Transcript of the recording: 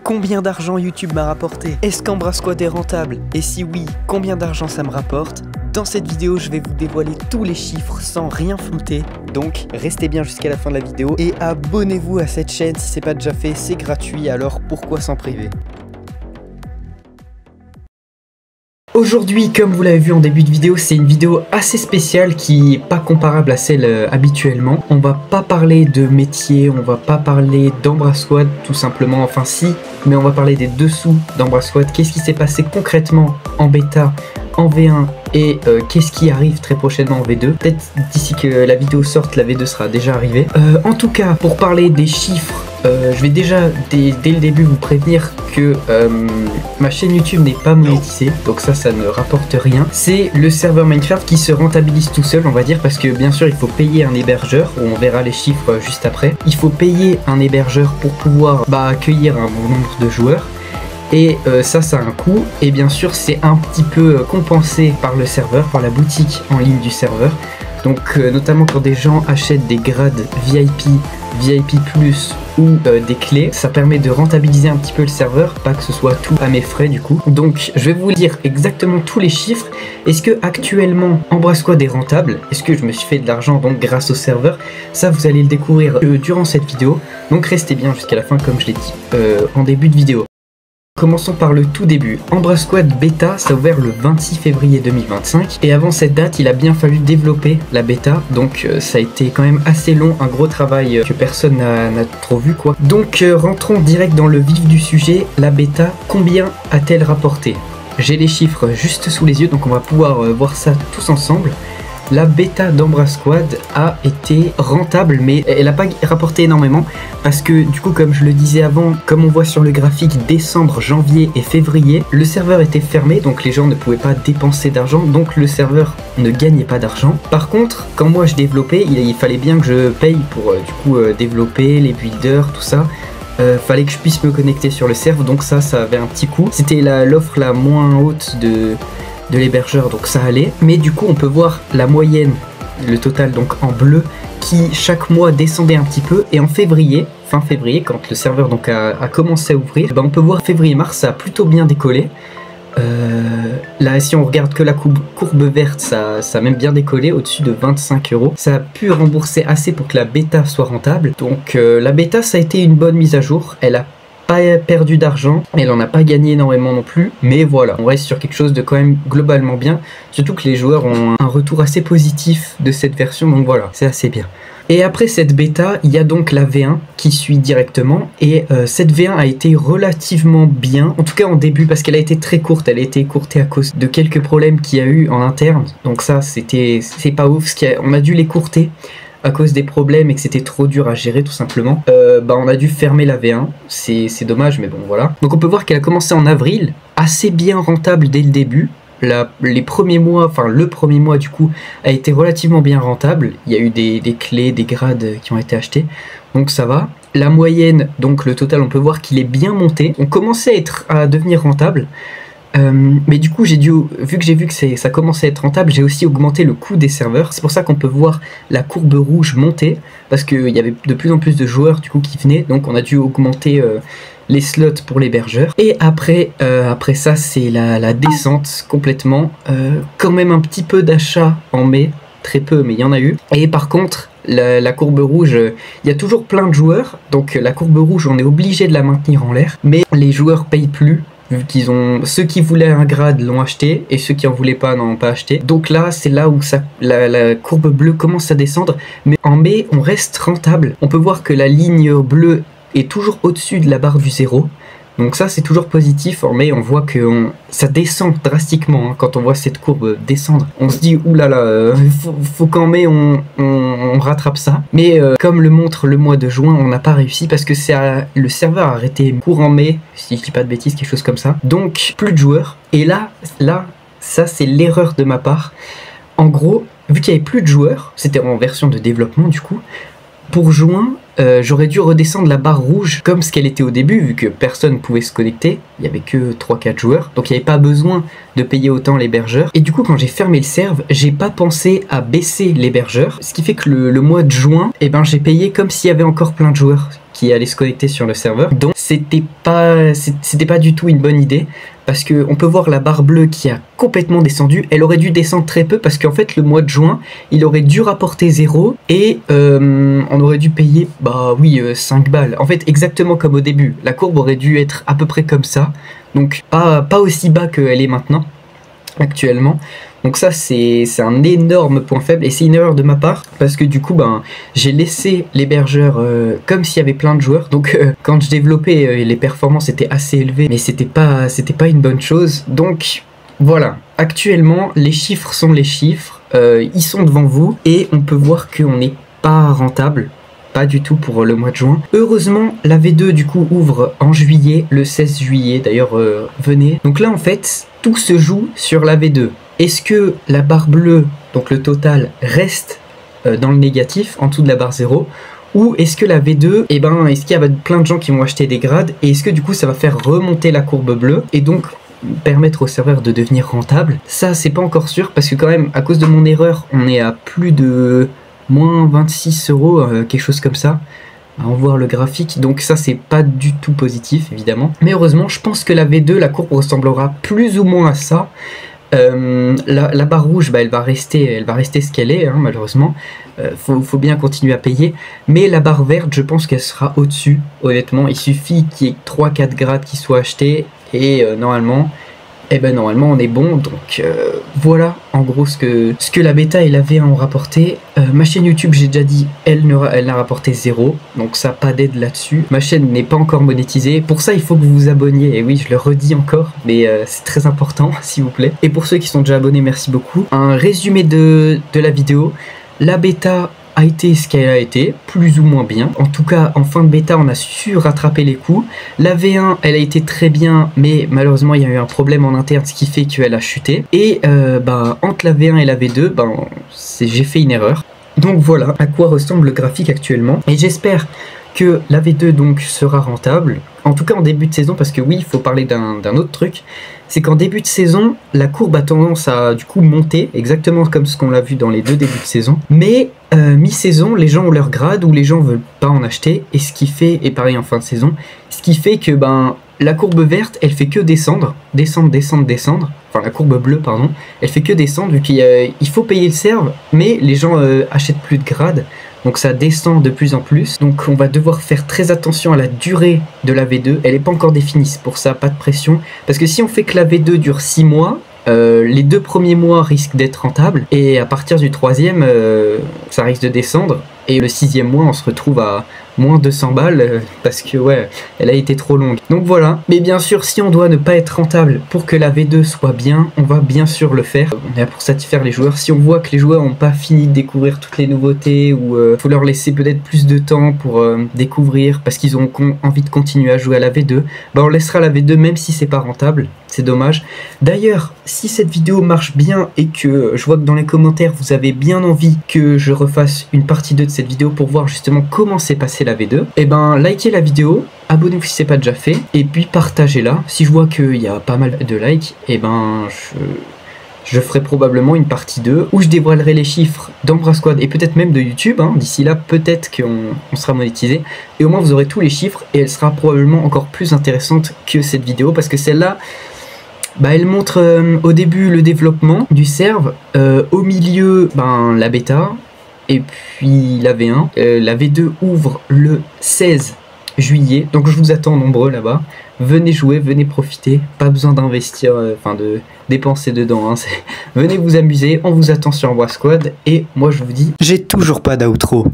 Combien d'argent YouTube m'a rapporté? Est-ce qu'Embrasquad est rentable? Et si oui, combien d'argent ça me rapporte? Dans cette vidéo, je vais vous dévoiler tous les chiffres sans rien flouter. Donc, restez bien jusqu'à la fin de la vidéo et abonnez-vous à cette chaîne si c'est pas déjà fait, c'est gratuit, alors pourquoi s'en priver? Aujourd'hui, comme vous l'avez vu en début de vidéo, c'est une vidéo assez spéciale qui est pas comparable à celle habituellement. On va pas parler de métier, on va pas parler d'Embrasquad tout simplement, enfin si, mais on va parler des dessous d'Embrasquad. Qu'est-ce qui s'est passé concrètement en bêta, en V1 et qu'est-ce qui arrive très prochainement en V2. Peut-être d'ici que la vidéo sorte, la V2 sera déjà arrivée. En tout cas, pour parler des chiffres, je vais déjà dès le début vous prévenir que ma chaîne YouTube n'est pas monétisée, donc ça ne rapporte rien. C'est le serveur Minecraft qui se rentabilise tout seul, on va dire, parce que bien sûr il faut payer un hébergeur, on verra les chiffres juste après. Il faut payer un hébergeur pour pouvoir accueillir un bon nombre de joueurs. Et ça a un coût, et bien sûr c'est un petit peu compensé par le serveur, par la boutique en ligne du serveur. Donc notamment quand des gens achètent des grades VIP, VIP+, ou des clés, ça permet de rentabiliser un petit peu le serveur, pas que ce soit tout à mes frais du coup. Donc je vais vous dire exactement tous les chiffres. Est-ce que actuellement Embrasquad est rentable? Est-ce que je me suis fait de l'argent donc grâce au serveur? Ça vous allez le découvrir durant cette vidéo, donc restez bien jusqu'à la fin comme je l'ai dit en début de vidéo. Commençons par le tout début. Embrasquad bêta, ça a ouvert le 26 février 2025 et avant cette date il a bien fallu développer la bêta, donc ça a été quand même assez long, un gros travail que personne n'a trop vu quoi. Donc rentrons direct dans le vif du sujet. La bêta, combien a-t-elle rapporté? J'ai les chiffres juste sous les yeux, donc on va pouvoir voir ça tous ensemble. La bêta d'Embrasquad a été rentable, mais elle n'a pas rapporté énormément parce que du coup, comme je le disais avant, comme on voit sur le graphique, décembre, janvier et février, le serveur était fermé, donc les gens ne pouvaient pas dépenser d'argent, donc le serveur ne gagnait pas d'argent. Par contre, quand moi je développais, il fallait bien que je paye pour développer les builders, tout ça. Fallait que je puisse me connecter sur le serveur, donc ça avait un petit coût. C'était l'offre la moins haute de l'hébergeur, donc ça allait, mais du coup on peut voir la moyenne, le total donc en bleu, qui chaque mois descendait un petit peu, et en février, fin février, quand le serveur donc a commencé à ouvrir, on peut voir février-mars, ça a plutôt bien décollé. Là si on regarde que la courbe verte, ça a même bien décollé, au-dessus de 25 €. Ça a pu rembourser assez pour que la bêta soit rentable, donc la bêta ça a été une bonne mise à jour, elle a pas perdu d'argent, elle en a pas gagné énormément non plus, mais voilà, on reste sur quelque chose de quand même globalement bien, surtout que les joueurs ont un retour assez positif de cette version, donc voilà, c'est assez bien. Et après cette bêta, il y a donc la V1 qui suit directement, et cette V1 a été relativement bien, en tout cas en début, parce qu'elle a été très courte, elle a été écourtée à cause de quelques problèmes qu'il y a eu en interne, donc ça c'est pas ouf, on a dû l'écourter à cause des problèmes et que c'était trop dur à gérer tout simplement. On a dû fermer la V1, c'est dommage mais bon voilà. Donc on peut voir qu'elle a commencé en avril, assez bien rentable dès le début. Les premiers mois, enfin le premier mois du coup a été relativement bien rentable. Il y a eu des clés, des grades qui ont été achetés, donc ça va. La moyenne, donc le total, on peut voir qu'il est bien monté. On commençait à devenir rentable. Mais du coup vu que ça commençait à être rentable, j'ai aussi augmenté le coût des serveurs. C'est pour ça qu'on peut voir la courbe rouge monter, parce qu'il y avait de plus en plus de joueurs du coup qui venaient, donc on a dû augmenter les slots pour l'hébergeur. Et après ça c'est la descente complètement, quand même un petit peu d'achat en mai, très peu mais il y en a eu. Et par contre la courbe rouge, il y a toujours plein de joueurs, donc la courbe rouge on est obligé de la maintenir en l'air, mais les joueurs payent plus. Vu qu'ils ceux qui voulaient un grade l'ont acheté et ceux qui en voulaient pas n'en ont pas acheté. Donc là c'est là où la courbe bleue commence à descendre, mais en mai on reste rentable. On peut voir que la ligne bleue est toujours au-dessus de la barre du 0. Donc ça c'est toujours positif. En mai on voit que ça descend drastiquement, hein, quand on voit cette courbe descendre. On se dit oulala, faut qu'en mai on rattrape ça. Mais comme le montre le mois de juin, on n'a pas réussi parce que le serveur a arrêté courant mai, si je dis pas de bêtises, quelque chose comme ça. Donc plus de joueurs. Et là ça c'est l'erreur de ma part. En gros, vu qu'il y avait plus de joueurs, c'était en version de développement du coup, pour juin, j'aurais dû redescendre la barre rouge comme ce qu'elle était au début, vu que personne ne pouvait se connecter, il n'y avait que 3-4 joueurs, donc il n'y avait pas besoin de payer autant l'hébergeur. Et du coup quand j'ai fermé le serve, j'ai pas pensé à baisser l'hébergeur, ce qui fait que le mois de juin, j'ai payé comme s'il y avait encore plein de joueurs. qui allaient se connecter sur le serveur. Donc c'était pas du tout une bonne idée, parce que on peut voir la barre bleue qui a complètement descendu. Elle aurait dû descendre très peu, parce qu'en fait le mois de juin il aurait dû rapporter 0 et on aurait dû payer 5 balles. En fait exactement comme au début, la courbe aurait dû être à peu près comme ça, donc pas aussi bas qu'elle est maintenant actuellement. Donc ça c'est un énorme point faible, et c'est une erreur de ma part, parce que du coup j'ai laissé l'hébergeur comme s'il y avait plein de joueurs. Donc quand je développais, les performances étaient assez élevées, mais c'était pas une bonne chose. Donc voilà, actuellement les chiffres sont les chiffres, ils sont devant vous, et on peut voir qu'on n'est pas rentable. Pas du tout pour le mois de juin. Heureusement, la V2 du coup ouvre en juillet, le 16 juillet, d'ailleurs venez. Donc là en fait, tout se joue sur la V2. Est-ce que la barre bleue, donc le total, reste dans le négatif, en dessous de la barre 0, ou est-ce que la V2, est-ce qu'il y a plein de gens qui vont acheter des grades, et est-ce que du coup ça va faire remonter la courbe bleue, et donc permettre au serveur de devenir rentable? Ça c'est pas encore sûr, parce que quand même, à cause de mon erreur, on est à plus de moins 26 €, quelque chose comme ça, à en voir le graphique, donc ça c'est pas du tout positif évidemment. Mais heureusement, je pense que la V2, la courbe ressemblera plus ou moins à ça. La barre rouge, elle va rester ce qu'elle est, hein, malheureusement. Faut bien continuer à payer, mais la barre verte, je pense qu'elle sera au-dessus, honnêtement. Il suffit qu'il y ait 3-4 grades qui soient achetés, et normalement on est bon. Donc voilà en gros ce que la bêta et la V1 ont rapporté. Ma chaîne YouTube, j'ai déjà dit, elle n'a rapporté 0, donc ça pas d'aide là-dessus. Ma chaîne n'est pas encore monétisée, pour ça il faut que vous vous abonniez, et oui je le redis encore, mais c'est très important s'il vous plaît. Et pour ceux qui sont déjà abonnés, merci beaucoup. Un résumé de la vidéo: la bêta a été ce qu'elle a été, plus ou moins bien. En tout cas, en fin de bêta, on a su rattraper les coups. La V1, elle a été très bien, mais malheureusement, il y a eu un problème en interne, ce qui fait qu'elle a chuté. Et entre la V1 et la V2, j'ai fait une erreur. Donc voilà à quoi ressemble le graphique actuellement. Et j'espère que la V2 donc sera rentable, en tout cas en début de saison, parce que oui, il faut parler d'un autre truc, c'est qu'en début de saison, la courbe a tendance à du coup monter, exactement comme ce qu'on l'a vu dans les 2 débuts de saison, mais mi-saison, les gens ont leur grade, ou les gens veulent pas en acheter, et ce qui fait, et pareil en fin de saison, ce qui fait que la courbe verte, elle fait que descendre, enfin la courbe bleue pardon, elle fait que descendre, vu qu'il faut payer le serve, mais les gens achètent plus de grades. Donc ça descend de plus en plus, donc on va devoir faire très attention à la durée de la V2, elle n'est pas encore définie, c'est pour ça pas de pression, parce que si on fait que la V2 dure 6 mois, les 2 premiers mois risquent d'être rentables, et à partir du 3e, ça risque de descendre, et le 6e mois on se retrouve à moins 200 balles, parce que ouais, elle a été trop longue. Donc voilà, mais bien sûr si on doit ne pas être rentable pour que la V2 soit bien, on va bien sûr le faire. On est là pour satisfaire les joueurs. Si on voit que les joueurs n'ont pas fini de découvrir toutes les nouveautés, ou faut leur laisser peut-être plus de temps pour découvrir, parce qu'ils ont envie de continuer à jouer à la V2, on laissera la V2 même si c'est pas rentable. C'est dommage. D'ailleurs, si cette vidéo marche bien et que je vois que dans les commentaires vous avez bien envie que je refasse une partie 2 de cette vidéo pour voir justement comment s'est passé la V2, likez la vidéo, abonnez-vous si c'est pas déjà fait, et puis partagez-la. Si je vois qu'il y a pas mal de likes, je ferai probablement une partie 2 où je dévoilerai les chiffres d'Embrace Squad et peut-être même de YouTube. D'ici là, peut-être qu'on sera monétisé. Et au moins, vous aurez tous les chiffres et elle sera probablement encore plus intéressante que cette vidéo, parce que celle-là, elle montre au début le développement du serve, au milieu la bêta, et puis la V1. La V2 ouvre le 16 juillet, donc je vous attends nombreux là-bas. Venez jouer, venez profiter, pas besoin d'investir, de dépenser dedans, venez vous amuser, on vous attend sur Embrace Squad, et moi je vous dis, j'ai toujours pas d'outro.